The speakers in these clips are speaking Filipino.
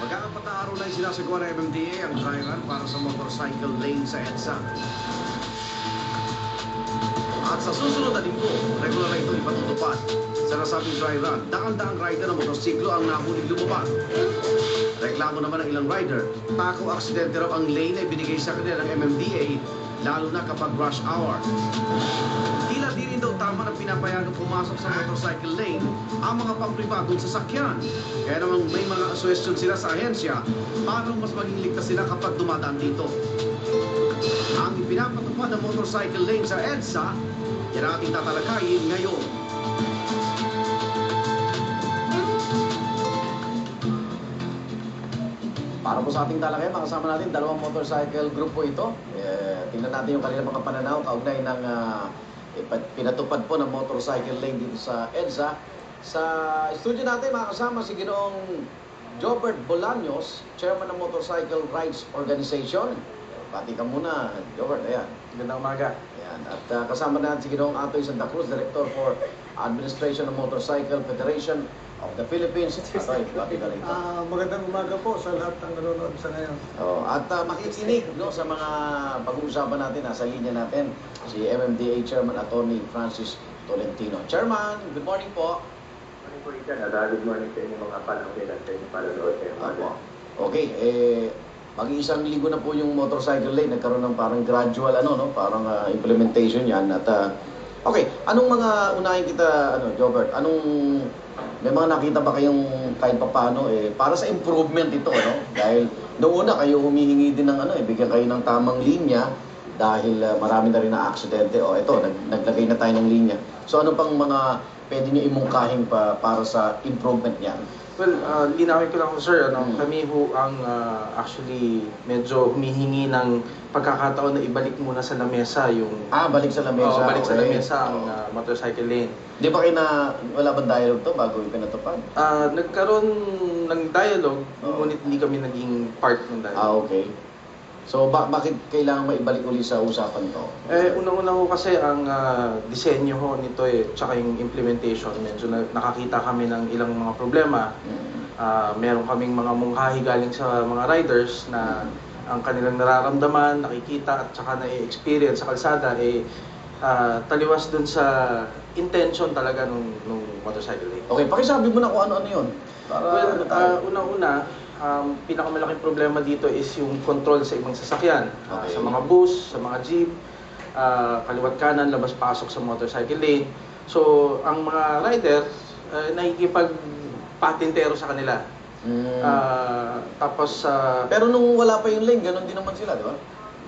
Magkakapataaro na sinasagawa ng MMDA ang dry run para sa motorcycle lane sa EDSA. At sa susunod na linggo, regular na ito ipatutupad. Sa nasabing dry run, daang-daang rider ng motosiklo ang nahuling lumabas. Reklamo naman ng ilang rider, takaw aksidente raw ang lane na ibinigay sa kanila ng MMDA, lalo na kapag rush hour. Tila di rin daw tama na pinapayagang pumasok sa motorcycle lane ang mga pampribadong sasakyan. Kaya naman may mga suggestion sila sa ahensya para mas maging ligtas sila kapag dumadaan dito. Ang ipinapatupad ng motorcycle lane sa EDSA, yan ating tatalakayin ngayon. Para po sa ating talakay, makasama natin dalawang motorcycle group po ito. Tingnan natin yung kanilang mga pananaw kaugnay ng pinatupad po ng motorcycle lane dito sa EDSA. Sa studio natin, makasama si Ginoong Jobert Bolaños, Chairman ng Motorcycle Rights Organization. Pati ka muna, Jobert. Ayan. Magandang umaga. Ayan. At kasama natin si Ginoong Atoy Santa Cruz, Director for Administration of Motorcycle Federation of the Philippines. Atoy, pati ka rito. Magandang umaga po sa lahat ng nanonood sa ngayon. At makikinig no, sa mga pag-uusapan natin, nasa linya natin, si MMDA Chairman Attorney Francis Tolentino. Chairman, good morning po. Good morning po, Ethan. Good morning sa inyong mga panahon at sa inyong panonood sa mga. Okay, mag-iisang linggo na po yung motorcycle lane, nagkaroon ng parang gradual parang implementation yan. At okay, anong mga unahin kita Jobert, may mga nakita ba kayong kahit paano para sa improvement ito, no? Dahil noong una kayo humihingi din ng bigyan kayo ng tamang linya dahil marami na rin na aksidente. Ito, naglagay na tayo ng linya. So ano pang mga pwede niyo imungkahin para sa improvement niyan? Well, linawin ko lang sir, kami ho ang actually medyo humihingi ng pagkakataon na ibalik muna sa lamesa yung... balik sa lamesa. balik sa lamesa ang motorcycle lane. Di ba kayo wala bang dialogue to bago ipinatupad? Nagkaroon ng dialogue, ngunit hindi kami naging part ng dialogue. Okay. So, bakit kailangan maibalik uli sa usapan to? Unang-una ho kasi ang disenyo ho nito tsaka yung implementation, medyo nakakita kami ng ilang mga problema. Meron kaming mga mungkahi galing sa mga riders na ang kanilang nararamdaman, nakikita at saka na-experience sa kalsada taliwas dun sa intention talaga nung motorcycle lane. Okay, pakisabi mo na kung ano-ano yun. Unang-una, pinakamalaking problema dito is yung control sa ibang sasakyan. Okay. Sa mga bus, sa mga jeep, kaliwat kanan, labas-pasok sa motorcycle lane. So, ang mga rider, nakikipag-patintero sa kanila. Tapos... pero nung wala pa yung lane, ganun din naman sila, di ba?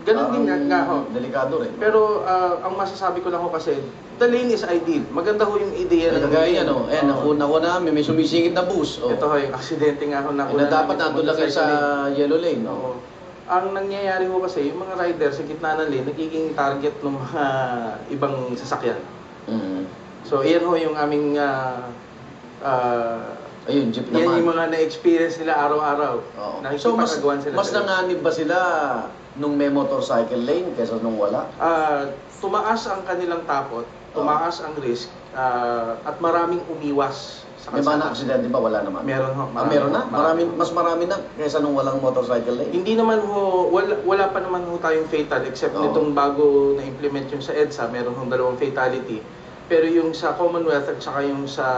Ganun din nga ho. Delikado rin. Pero ang masasabi ko lang ho kasi, the lane is ideal. Maganda ho yung ideya ng lane. Nakuha namin, may sumisingit na bus. Ito ho, yung aksidente nga ho nakuha. Dapat nandun lang sa yellow lane. Ang nangyayari ho kasi, yung mga rider sa gitna ng lane, nagiging target ng mga ibang sasakyan. So, iyan ho yung aming... ayun, jeep naman. Yan yung mga na-experience nila araw-araw. So, mas nanganib ba sila nung may motorcycle lane kaysa nung wala? Tumaas ang kanilang takot, tumaas ang risk, at maraming umiwas sa may mga kalsada. aksidente ba? Wala naman. Meron ho. Meron na? Mas marami na kaysa nung walang motorcycle lane? Hindi naman ho, wala pa naman ho tayong fatal except nitong bago na-implement yung sa EDSA, meron hong 2 fatality. Pero yung sa Commonwealth at saka yung sa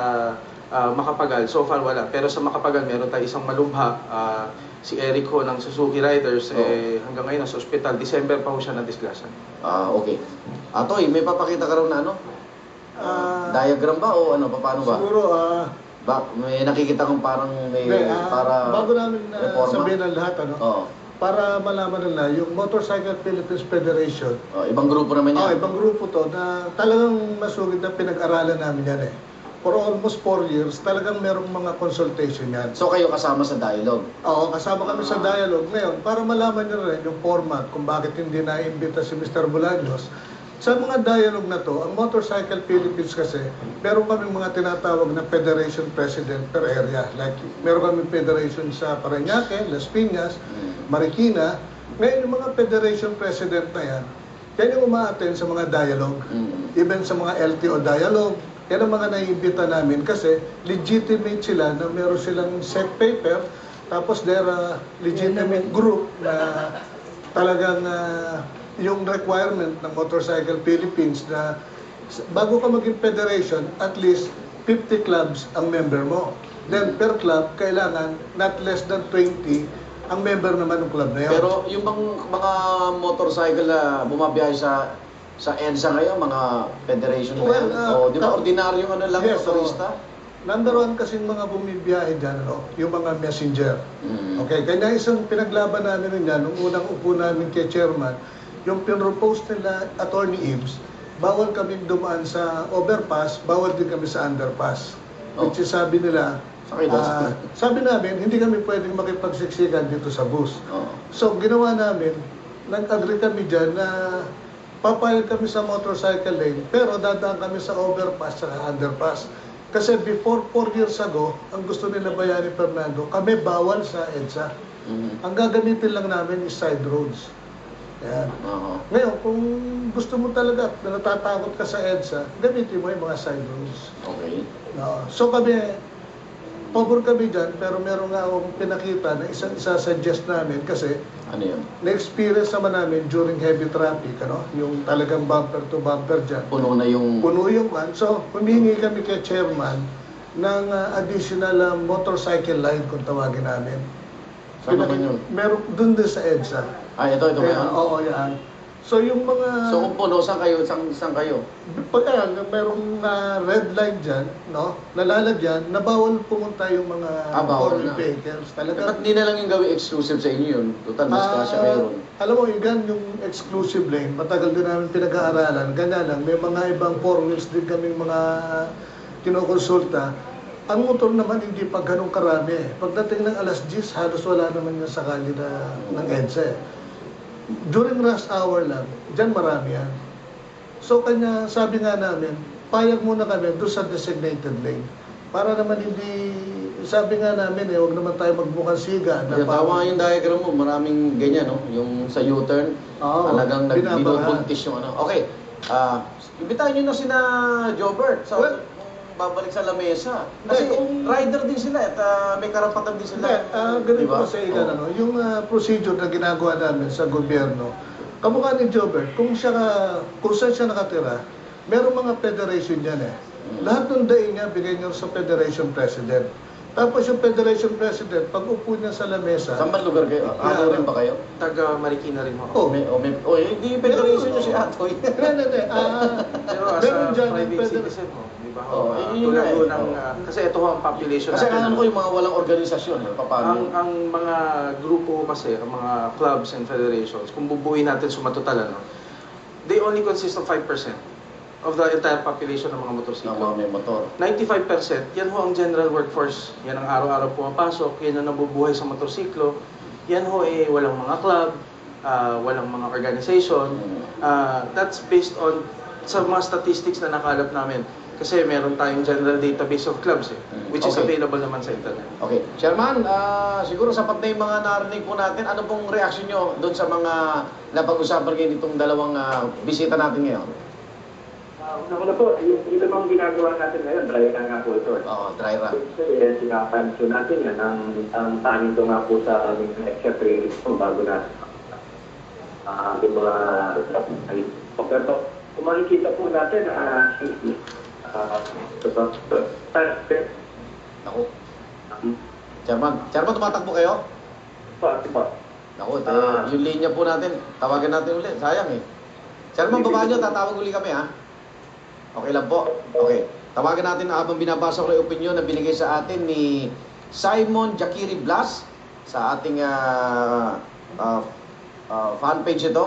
Makapagal, so far wala. Pero sa Makapagal, meron tayo isang malubha. Si Eric ho ng Suzuki Riders, hanggang ngayon nasa ospital. December pa ho siya na-disglasan. Okay. Atoy, may papakita ka raw na diagram ba o paano ba? Siguro, may nakikita kang parang para bago namin reforma? sabihin ang lahat, para malaman nila, yung Motorcycle Philippines Federation. Ibang grupo naman yan? Ibang grupo to na talagang masugid na pinag-aralan namin yan For almost 4 years, talagang merong mga consultation yan. So kayo kasama sa dialogue? Oo, kasama kami sa dialogue ngayon para malaman nyo rin yung format kung bakit hindi na-imbita si Mr. Bolaños. Sa mga dialogue na to, ang Motorcycle Philippines kasi, meron kaming mga tinatawag na Federation President per area. Like, meron kaming Federation sa Parañaque, Las Piñas, Marikina. Ngayon, yung mga Federation President na yan yung umaattend sa mga dialogue. Even sa mga LTO dialogue, yan ang mga naiimbita namin kasi legitimate sila na meron silang set paper Tapos there are legitimate group na talagang yung requirement ng Motorcycle Philippines na bago ka maging federation, at least 50 clubs ang member mo. Then per club, kailangan not less than 20 ang member naman ng club na yun. Pero yung mga motorcycle na bumabiyahe sa EDSA ngayon, mga federation na yan, Well, di ba ordinaryong ano lang, yes, motorista? Number one kasing mga bumibiyahe dyan, yung mga messenger. Mm. Okay, kaya isang pinaglaban namin rin yan, nung unang upo namin kay chairman, yung pinropose nila, Attorney Ibs, bawal kami dumaan sa overpass, bawal din kami sa underpass. Which is sabi nila, Sakay daw. sabi namin, hindi kami pwedeng makipagsiksikan dito sa bus. Oo. So, ginawa namin, nag-agree kami dyan na papayag kami sa motorcycle lane, pero dadaan kami sa overpass at underpass. Kasi before 4 years ago, ang gusto nila Bayani Fernando, kami bawal sa EDSA. Mhm. Ang gagamitin lang namin is side roads. Yan. Oo. Ngayon, kung gusto mo talaga na natatakot ka sa EDSA, gamitin mo yung mga side roads. Okay. No. So kami, pabor kami dyan, pero meron nga akong pinakita na isang isa-suggest namin kasi Ano yun? na-experience naman namin during heavy traffic, yung talagang bumper to bumper dyan. Puno na yung... Puno yung van. So, humingi kami kay chairman ng additional motorcycle line kung tawagin namin. Saan naman yun? Meron dun din sa EDSA. Ito ba Kaya, yun? oo, yan. So, yung mga... So kung puno, saan kayo? Saan kayo? Pagka merong red line dyan, nalalagyan, na bawal pumunta yung mga Bawal foreign na. vehicles. Ba't Talaga. di na lang yung gawin exclusive sa inyo yun? Total, mas kasya kayo ron. Alam mo, yung exclusive lane, matagal din namin pinag-aaralan. Ganyan lang, may mga ibang four wheels din kaming mga kinokonsulta. Ang motor naman hindi pa ganun karami. Pagdating ng alas 10, halos wala naman yung sakali ng EDSA. During rush hour lang, dyan marami yan. So kanya, sabi nga namin, payag muna kami doon sa designated lane. Para naman hindi, sabi nga namin huwag naman tayo magbukas siga. Kaya tama yung diagram mo, maraming ganyan, no? Yung sa U-turn, Oo, talagang binabaha. binubuntis yung ano. Okay, imbitahan nyo na sina Jobert sa Well, babalik sa lamesa. Kasi kung- rider din sila at may karapatan din sila. Ganito Diba? kasi ikan, yung procedure na ginagawa namin sa gobyerno, kamukha ni Jobert, kung saan siya nakatira, merong mga federation yan eh. Lahat ng daing niya, bigay niya sa federation president. Tapos yung federation president, pag upo niya sa lamesa, Saan ba lugar kayo? Ano rin ba kayo? Taga Marikina rin ako. Hindi federation nyo si Atoy. Hindi. Pero as meron a dyan yung private feder- citizen mo, di ba? Oo, yun Tulad nga eh. ho ng, Oo. kasi ito ho ang population Kasi natin. alam ko yung mga walang organisasyon, paano? Ang mga grupo kasi, ang mga clubs and federations, kung bubuuin natin sumatotal, they only consist of 5% of the entire population ng mga Ng motorsiklo. mga may motor. 95%, yan ho ang general workforce. Yan ang araw-araw pumapasok, yan ang nabubuhay sa motorsiklo. Yan ho walang mga club, walang mga organization. That's based on sa mga statistics na nakalap namin. Kasi meron tayong general database of clubs which is Okay. available naman sa internet. Okay. Chairman, siguro sapat na yung mga narinig po natin. Ano pong reaction nyo doon sa mga napag-usapan kayo nitong dalawang bisita natin ngayon? Una po, yung namang ginagawa natin ngayon, dry run nga po ito. Oo, dry run. Sinapansin natin yan, ang tanin ko nga po sa aming extra training po bago na yung mga pero kung makikita po natin Naku. Chairman, tumatakbo kayo? Naku, yung linya po natin, tawagan natin ulit. Sayang eh. Chairman, baba nyo, tatawag uli kami ha. Okay lang po. Okay. Tawagan natin habang binabasa ko yung opinion na binigay sa atin ni Simon Jakiri Blas sa ating fanpage ito.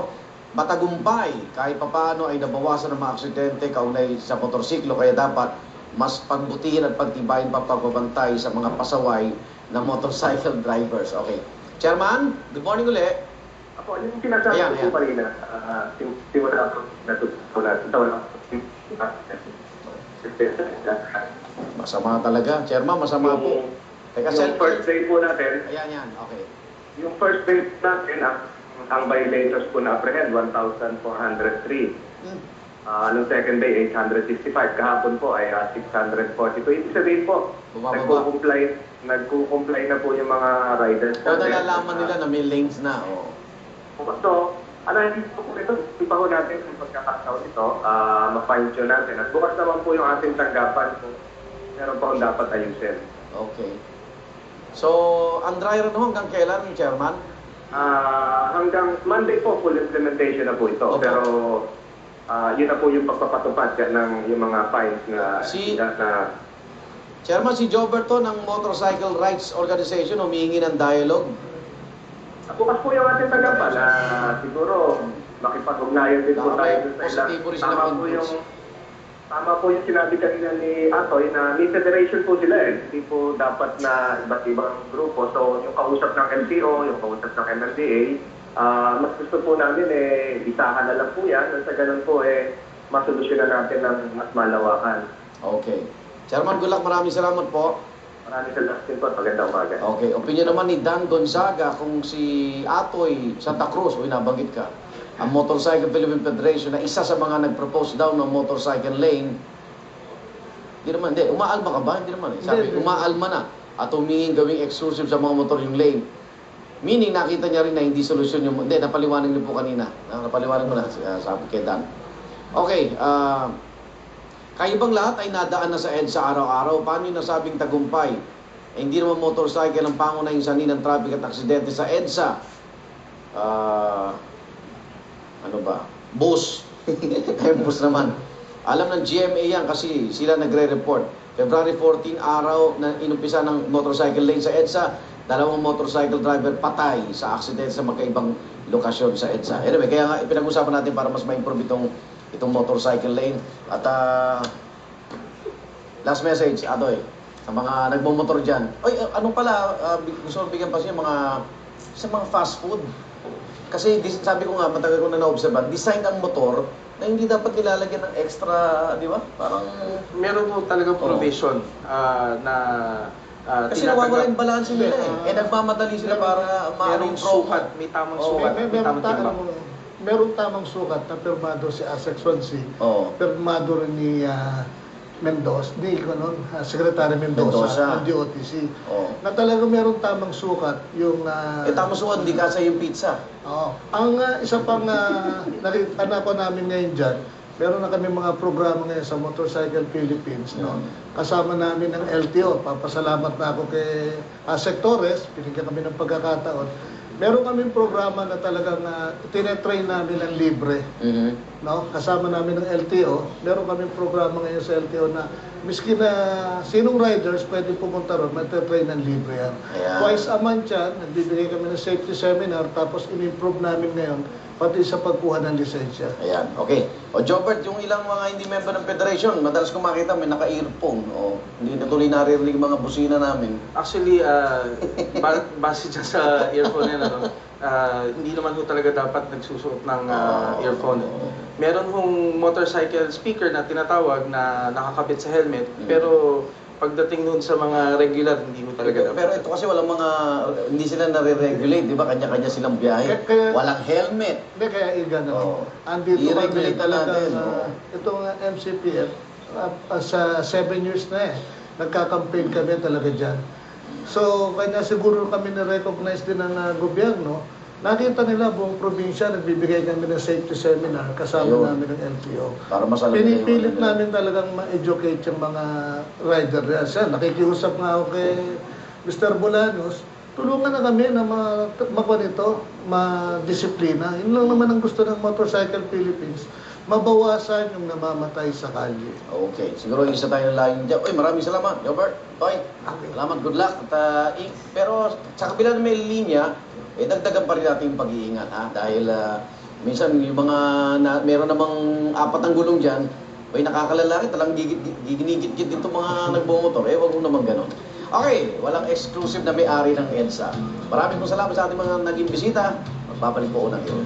Matagumpay, kahit papaano ay nabawasan ng mga aksidente kaunay sa motorsiklo, kaya dapat mas pagbutihin at pagtibayin pa pagbabantay sa mga pasaway ng motorcycle drivers. Okay. Chairman, good morning ulit. Ako, yung sinasabi Ayan, ko po kanina, simula ako natutunan. Masama talaga. Chairman, masama po. Teka, Yung first day po natin, Ayan. Okay. yung first day natin, ang violators po na-apprehend, 1,403. Nung second day, 865. Kahapon po ay 642. Ibig sabihin po, Bumababa. nagko-comply na po yung mga riders. O nalalaman nila na may lanes na. Oh. So, hindi po ito, hindi pa po natin yung pagkakataon ito, ma-fine-tune natin. At bukas naman po yung ating tanggapan kung meron pa kung dapat ayusin. Okay. So, ang dry run hanggang kailan, Chairman? Hanggang Monday po, full implementation na po ito. Okay. Pero, yun na po yung pagpapatupad ng yung mga fines na... Chairman, si Joberto ng Motorcycle Rights Organization humihingi ng dialogue. Bukas po yung ating tanggapan na siguro makipag-ugnayan din po tayo dun sa Positibo rin ilang... sila. Tama po yung sinabi kanina ni Atoy na may federation po sila eh. Hindi po dapat na iba't ibang grupo. So yung kausap ng MTO, yung kausap ng MMDA, mas gusto po namin isahan na lang po yan. At sa ganun po masolusyonan natin ng mas malawakan. Okay. Chairman, good luck. Maraming salamat po. Maraming salamat din po. Magandang umaga. Okay. Opinion naman ni Dan Gonzaga kung si Atoy Santa Cruz, nabanggit ka, ang Motorcycle Philippine Federation na isa sa mga nag-propose daw ng motorcycle lane. Hindi, umaalma ka ba? Hindi naman. Sabi, umaalma na at humingin gawing exclusive sa mga motor yung lane. Meaning, nakita niya rin na hindi solusyon yung... Hindi, napaliwanag niyo po kanina. Napaliwanag mo na, sabi kay Dan. Okay, kayo bang lahat ay nadaan na sa EDSA araw-araw? Paano yung nasabing tagumpay? Hindi naman motorcycle ang pangunahing sanhi ng traffic at aksidente sa EDSA. Ano ba? Bus. Bus naman. Alam ng GMA yan kasi sila nagre-report. February 14, araw na inumpisa ng motorcycle lane sa EDSA, dalawang motorcycle driver patay sa aksidente sa magkaibang lokasyon sa EDSA. Anyway, kaya nga pinag-usapan natin para mas ma-improve itong motorcycle lane. At last message, Atoy, sa mga nagmumotor dyan. Oy, ano pala, gusto ko bigyan pa siya sa mga fast food. Kasi sabi ko nga, matagal ko na na-observan, design ang motor na hindi dapat nilalagyan ng extra, di ba? Parang... Meron po talagang provision na kasi nawawala yung balanse nila eh. Nagmamadali sila para merong sukat, may tamang sukat, may tamang timbang. Meron tamang sukat na pirmado si Asex Swansea, pirmado rin ni Mendoza, Secretary Mendoza ng DOTC, na talaga meron tamang sukat yung... tamang sukat, hindi kasi yung pizza. Ang isa pang anak ko namin ngayon dyan, meron na kami mga programa ngayon sa Motorcycle Philippines, no? Kasama namin ng LTO. Papasalamat na ako kay Asek Torres, pinigyan kami ng pagkakataon. Meron kaming programa na talagang tinetrain namin ng libre. No? Kasama namin ng LTO. Meron kaming programa ngayon sa LTO na miski na sinong riders pwede pumunta ron, matitrain ng libre yan. Twice a month yan, nagbibigay kami ng safety seminar, tapos in-improve namin ngayon pati sa pagkuha ng lisensya. Ayan, okay. O Jobert, yung ilang mga hindi member ng federation, madalas ko makita may naka-earphone. Hindi na tuloy naririnig mga busina namin. Actually, base dyan sa earphone yan, hindi naman ho talaga dapat nagsusuot ng earphone. Meron hong motorcycle speaker na tinatawag na nakakabit sa helmet, pero pagdating nun sa mga regular, hindi mo talaga dapat. Pero ito kasi walang hindi sila nare-regulate, di ba? Kanya-kanya silang biyahe. Walang helmet. Hindi, kaya iga na. Andito kami talaga, itong MCPF, sa 7 years na nagka-campaign kami talaga dyan. So, kanya siguro kami na-recognize din ng gobyerno. Nakita nila buong probinsya, nagbibigay kami ng safety seminar kasama namin ng LTO. Para masalam Pinipilit namin talagang ma-educate yung mga rider. Nakikiusap nga ako kay Mr. Bolaños, tulungan na kami na ma-disiplina. Yun lang naman ang gusto ng Motorcycle Philippines, mabawasan yung namamatay sa kalye. Okay, siguro isa tayo ng layo dyan. Uy, maraming salamat, Robert. Toy, salamat, good luck. At, pero sa kabila na may linya, dagdagan pa rin natin yung pag-iingat. Dahil minsan yung mga, meron namang apat ang gulong dyan, nakakalalaki, talang giginigit-git dito mga nagbumotor. Wag mo naman ganun. Okay, walang exclusive na may-ari ng EDSA. Maraming salamat sa ating mga naging bisita. Magbabalik po unang yun.